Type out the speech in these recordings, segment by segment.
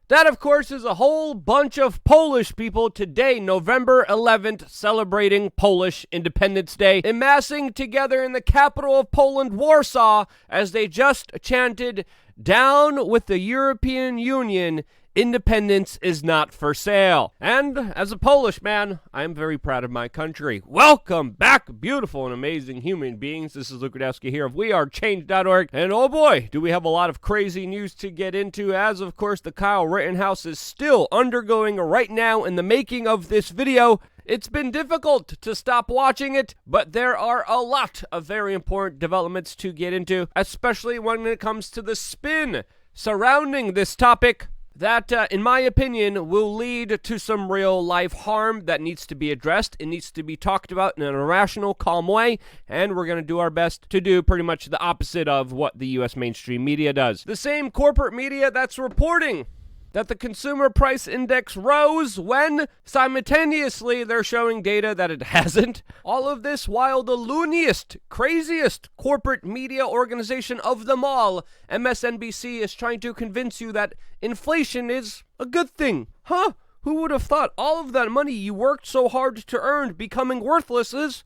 That, of course, is a whole bunch of Polish people today, November 11th, celebrating Polish Independence Day, amassing together in the capital of Poland, Warsaw, as they just chanted, "Down with the European Union, independence is not for sale." And as a Polish man, I am very proud of my country. Welcome back, beautiful and amazing human beings. This is Luke Rudowski here of WeAreChange.org. And oh boy, do we have a lot of crazy news to get into, as of course the Kyle Rittenhouse is still undergoing right now in the making of this video. It's been difficult to stop watching it, but there are a lot of very important developments to get into, especially when it comes to the spin surrounding this topic that, in my opinion, will lead to some real-life harm that needs to be addressed. It needs to be talked about in a rational, calm way, and we're going to do our best to do pretty much the opposite of what the U.S. mainstream media does. The same corporate media that's reporting that the consumer price index rose when simultaneously they're showing data that it hasn't. All of this while the looniest, craziest corporate media organization of them all, MSNBC, is trying to convince you that inflation is a good thing. Huh? Who would have thought all of that money you worked so hard to earn becoming worthless is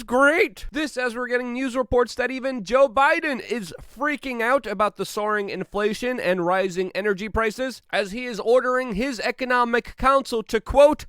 great. This as we're getting news reports that even Joe Biden is freaking out about the soaring inflation and rising energy prices, as he is ordering his economic council to, quote,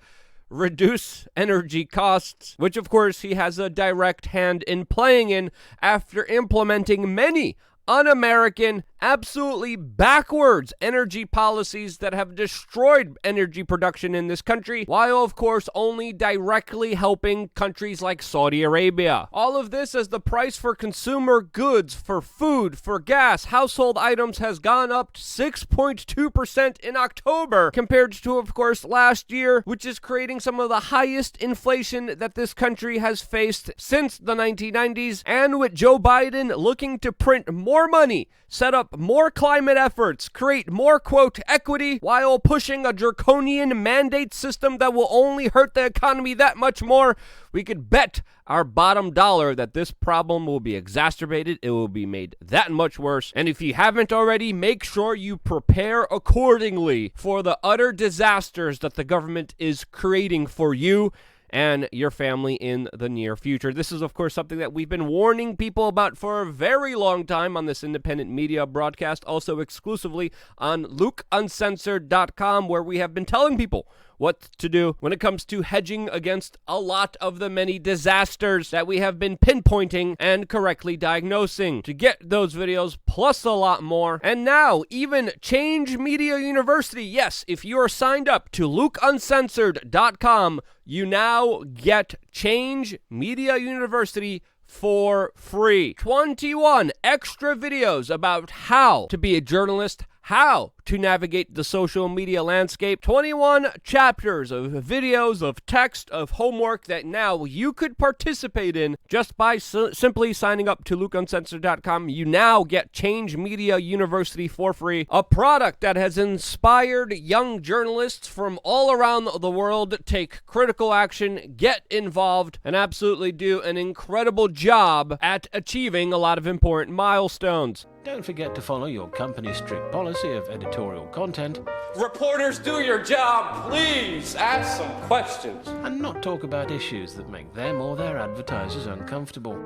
reduce energy costs, which of course he has a direct hand in playing in after implementing many un-American, absolutely backwards energy policies that have destroyed energy production in this country, while of course only directly helping countries like Saudi Arabia. All of this as the price for consumer goods, for food, for gas, household items has gone up 6.2% in October compared to, of course, last year, which is creating some of the highest inflation that this country has faced since the 1990s, and with Joe Biden looking to print more money, set up more climate efforts, create more, quote, equity, while pushing a draconian mandate system that will only hurt the economy that much more, we could bet our bottom dollar that this problem will be exacerbated. It will be made that much worse. And if you haven't already, make sure you prepare accordingly for the utter disasters that the government is creating for you and your family in the near future. This is, of course, something that we've been warning people about for a very long time on this independent media broadcast, also exclusively on LukeUncensored.com, where we have been telling people what to do when it comes to hedging against a lot of the many disasters that we have been pinpointing and correctly diagnosing. To get those videos, plus a lot more, and now even Change Media University, yes, if you are signed up to LukeUncensored.com, you now get Change Media University for free. 21 extra videos about how to be a journalist, how to navigate the social media landscape, 21 chapters of videos, of text, of homework that now you could participate in just by simply signing up to LukeUncensored.com. You now get Change Media University for free, a product that has inspired young journalists from all around the world to take critical action, get involved, and absolutely do an incredible job at achieving a lot of important milestones. Don't forget to follow your company's strict policy of editorial content. Reporters, do your job, please. Ask some questions. And not talk about issues that make them or their advertisers uncomfortable.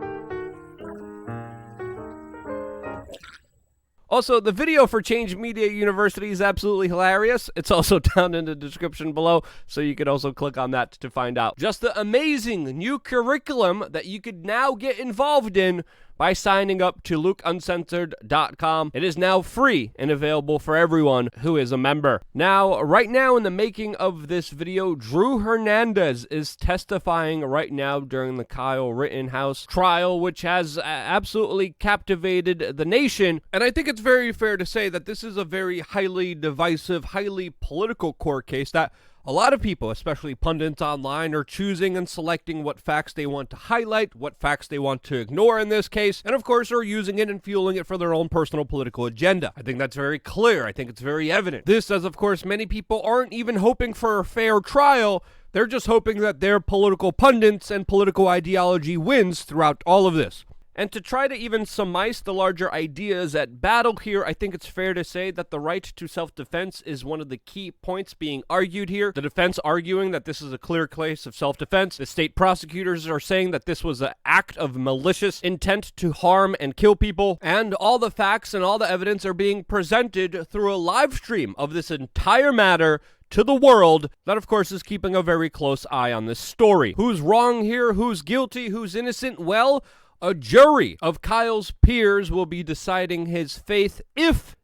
Also, the video for Change Media University is absolutely hilarious. It's also down in the description below, so you can also click on that to find out just the amazing new curriculum that you could now get involved in by signing up to LukeUncensored.com. It is now free and available for everyone who is a member. Now, right now in the making of this video, Drew Hernandez is testifying right now during the Kyle Rittenhouse trial, which has absolutely captivated the nation. And I think it's very fair to say that this is a very highly divisive, highly political court case that a lot of people, especially pundits online, are choosing and selecting what facts they want to highlight, what facts they want to ignore in this case, and of course are using it and fueling it for their own personal political agenda. I think that's very clear. I think it's very evident. This, as of course many people aren't even hoping for a fair trial, they're just hoping that their political pundits and political ideology wins throughout all of this. And to try to even surmise the larger ideas at battle here, I think it's fair to say that the right to self-defense is one of the key points being argued here. The defense arguing that this is a clear case of self-defense. The state prosecutors are saying that this was an act of malicious intent to harm and kill people. And all the facts and all the evidence are being presented through a live stream of this entire matter to the world that, of course, is keeping a very close eye on this story. Who's wrong here? Who's guilty? Who's innocent? Well, a jury of Kyle's peers will be deciding his fate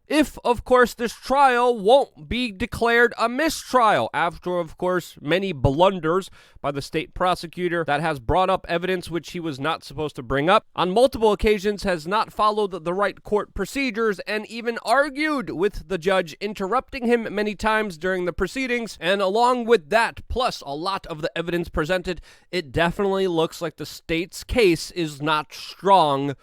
if, of course, this trial won't be declared a mistrial after, of course, many blunders by the state prosecutor that has brought up evidence which he was not supposed to bring up on multiple occasions, has not followed the right court procedures, and even argued with the judge, interrupting him many times during the proceedings. And along with that, plus a lot of the evidence presented, it definitely looks like the state's case is not strong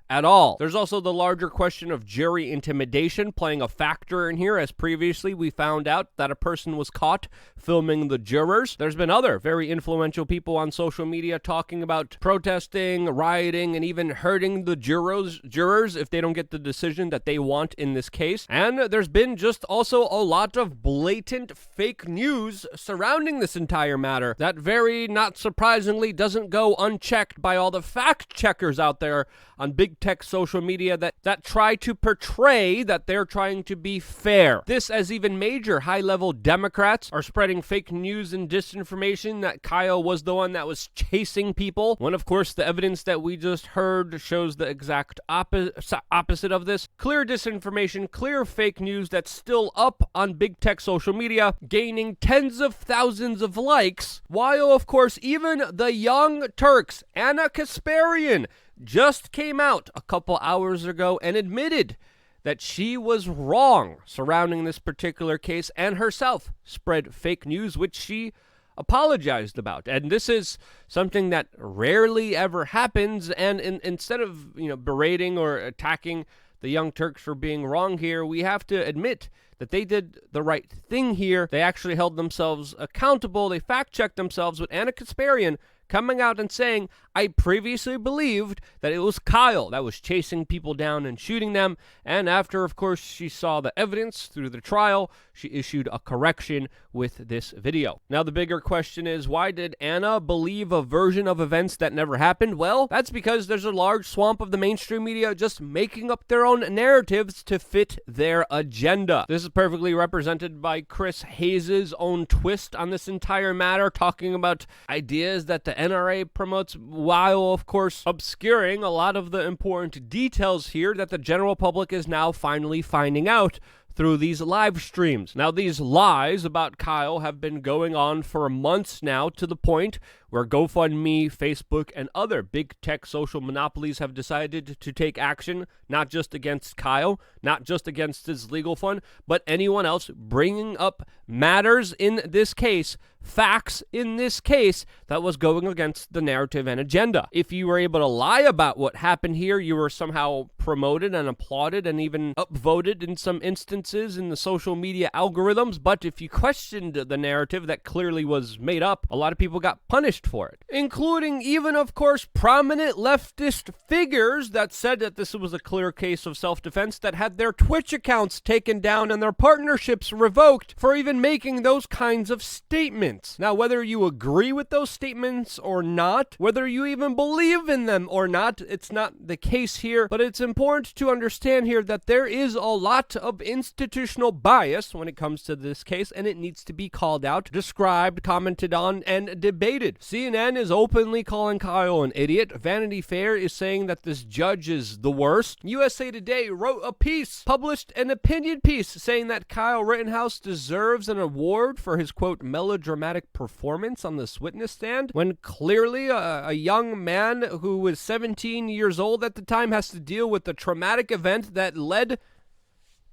at all. There's also the larger question of jury intimidation playing a factor in here, as previously we found out that a person was caught filming the jurors. There's been other very influential people on social media talking about protesting, rioting, and even hurting the jurors if they don't get the decision that they want in this case. And there's been just also a lot of blatant fake news surrounding this entire matter that, very not surprisingly, doesn't go unchecked by all the fact checkers out there on big tech social media that try to portray that they're trying to be fair. This, as even major high-level Democrats are spreading fake news and disinformation that Kyle was the one that was chasing people, when of course the evidence that we just heard shows the exact opposite of this. Clear disinformation, clear fake news that's still up on big tech social media, gaining tens of thousands of likes, while of course even the Young Turks, Anna Kasparian, just came out a couple hours ago and admitted that she was wrong surrounding this particular case and herself spread fake news, which she apologized about. And this is something that rarely ever happens. And instead of, berating or attacking the Young Turks for being wrong here, we have to admit that they did the right thing here. They actually held themselves accountable. They fact-checked themselves with Anna Kasparian coming out and saying, I previously believed that it was Kyle that was chasing people down and shooting them. And after, of course, she saw the evidence through the trial, she issued a correction with this video. Now, the bigger question is, why did Anna believe a version of events that never happened? Well, that's because there's a large swamp of the mainstream media just making up their own narratives to fit their agenda. This is perfectly represented by Chris Hayes' own twist on this entire matter, talking about ideas that the NRA promotes, while, of course, obscuring a lot of the important details here that the general public is now finally finding out through these live streams. Now, these lies about Kyle have been going on for months now, to the point where GoFundMe, Facebook, and other big tech social monopolies have decided to take action, not just against Kyle, not just against his legal fund, but anyone else bringing up matters in this case, facts in this case, that was going against the narrative and agenda. If you were able to lie about what happened here, you were somehow promoted and applauded and even upvoted in some instances in the social media algorithms. But if you questioned the narrative that clearly was made up, a lot of people got punished for it, including even, of course, prominent leftist figures that said that this was a clear case of self-defense, that had their Twitch accounts taken down and their partnerships revoked for even making those kinds of statements. Now, whether you agree with those statements or not, whether you even believe in them or not, it's not the case here, but it's important to understand here that there is a lot of institutional bias when it comes to this case, and it needs to be called out, described, commented on, and debated. CNN is openly calling Kyle an idiot. Vanity Fair is saying that this judge is the worst. USA Today wrote a piece, published an opinion piece, saying that Kyle Rittenhouse deserves an award for his, quote, melodramatic performance on this witness stand, when clearly a young man who was 17 years old at the time has to deal with the traumatic event that led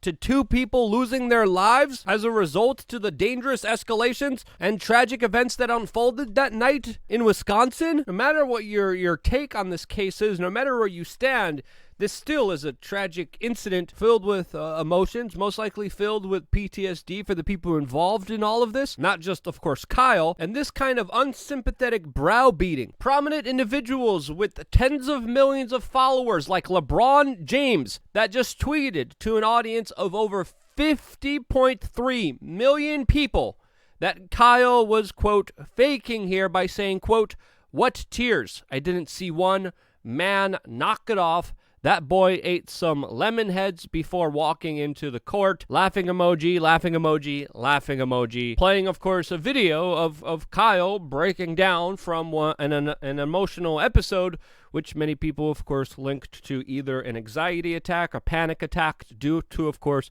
to 2 people losing their lives as a result to the dangerous escalations and tragic events that unfolded that night in Wisconsin. No matter what your take on this case is, no matter where you stand, this still is a tragic incident filled with emotions, most likely filled with PTSD for the people involved in all of this. Not just, of course, Kyle. And this kind of unsympathetic browbeating. Prominent individuals with tens of millions of followers like LeBron James that just tweeted to an audience of over 50.3 million people that Kyle was, quote, faking here by saying, quote, "What tears? I didn't see one. Man, knock it off. That boy ate some lemon heads before walking into the court." Laughing emoji, laughing emoji, laughing emoji. Playing, of course, a video of Kyle breaking down from an emotional episode, which many people, of course, linked to either an anxiety attack, a panic attack, due to, of course,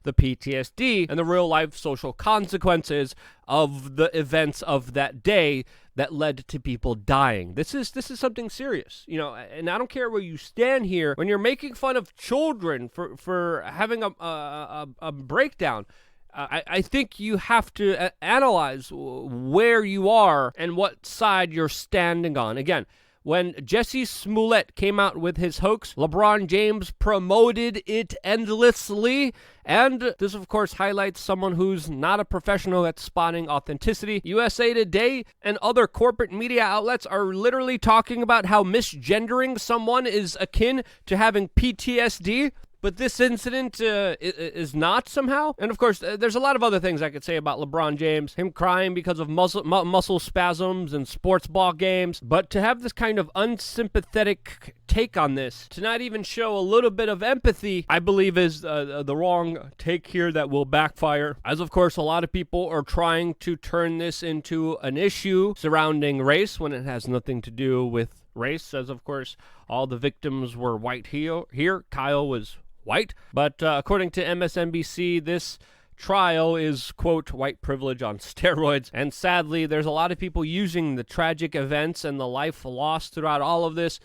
the PTSD and the real-life social consequences of the events of that day that led to people dying. This is something serious, you know, and I don't care where you stand here. When you're making fun of children for having a breakdown, I think you have to analyze where you are and what side you're standing on. Again, when Jesse Smollett came out with his hoax, LeBron James promoted it endlessly. And this, of course, highlights someone who's not a professional at spotting authenticity. USA Today and other corporate media outlets are literally talking about how misgendering someone is akin to having PTSD. But this incident is not somehow. And of course, there's a lot of other things I could say about LeBron James. Him crying because of muscle spasms and sports ball games. But to have this kind of unsympathetic take on this, to not even show a little bit of empathy, I believe is the wrong take here that will backfire. As of course, a lot of people are trying to turn this into an issue surrounding race when it has nothing to do with race. As of course, all the victims were white here. Kyle was white. But according to MSNBC, this trial is, quote, white privilege on steroids. And sadly, there's a lot of people using the tragic events and the life lost throughout all of this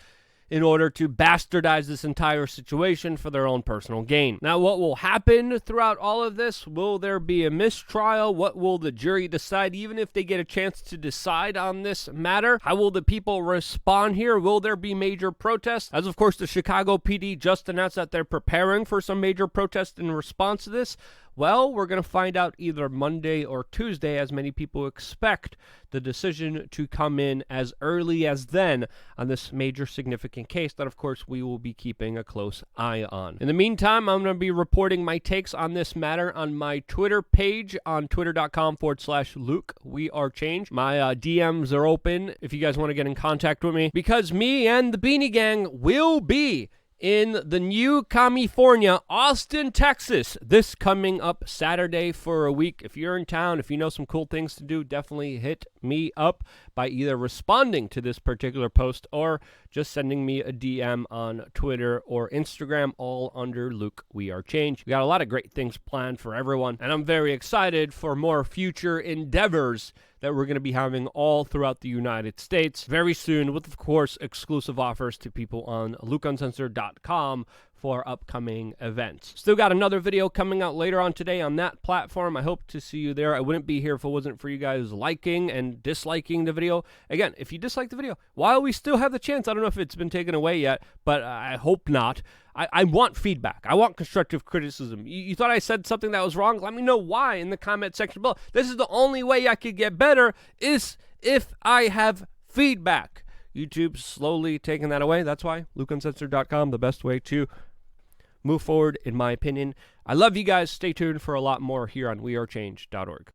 in order to bastardize this entire situation for their own personal gain. Now, what will happen throughout all of this? Will there be a mistrial? What will the jury decide, even if they get a chance to decide on this matter? How will the people respond here? Will there be major protests? As of course, the Chicago PD just announced that they're preparing for some major protests in response to this. Well, we're going to find out either Monday or Tuesday, as many people expect the decision to come in as early as then on this major significant case that, of course, we will be keeping a close eye on. In the meantime, I'm going to be reporting my takes on this matter on my Twitter page on twitter.com/Luke We Are Change. My DMs are open if you guys want to get in contact with me, because me and the Beanie Gang will be in the new California, Austin, Texas, this coming up Saturday for a week. If you're in town, if you know some cool things to do, definitely hit me up by either responding to this particular post or just sending me a DM on Twitter or Instagram, all under Luke We Are Change. We got a lot of great things planned for everyone, and I'm very excited for more future endeavors that we're going to be having all throughout the United States very soon, with, of course, exclusive offers to people on LukeUncensored.com for upcoming events. Still got another video coming out later on today on that platform. I hope to see you there. I wouldn't be here if it wasn't for you guys liking and disliking the video. Again, if you dislike the video, while we still have the chance, I don't know if it's been taken away yet, but I hope not. I want feedback. I want constructive criticism. You thought I said something that was wrong? Let me know why in the comment section below. This is the only way I could get better, is if I have feedback. YouTube's slowly taking that away. That's why LukeUncensored.com, the best way to move forward, in my opinion. I love you guys. Stay tuned for a lot more here on wearechange.org.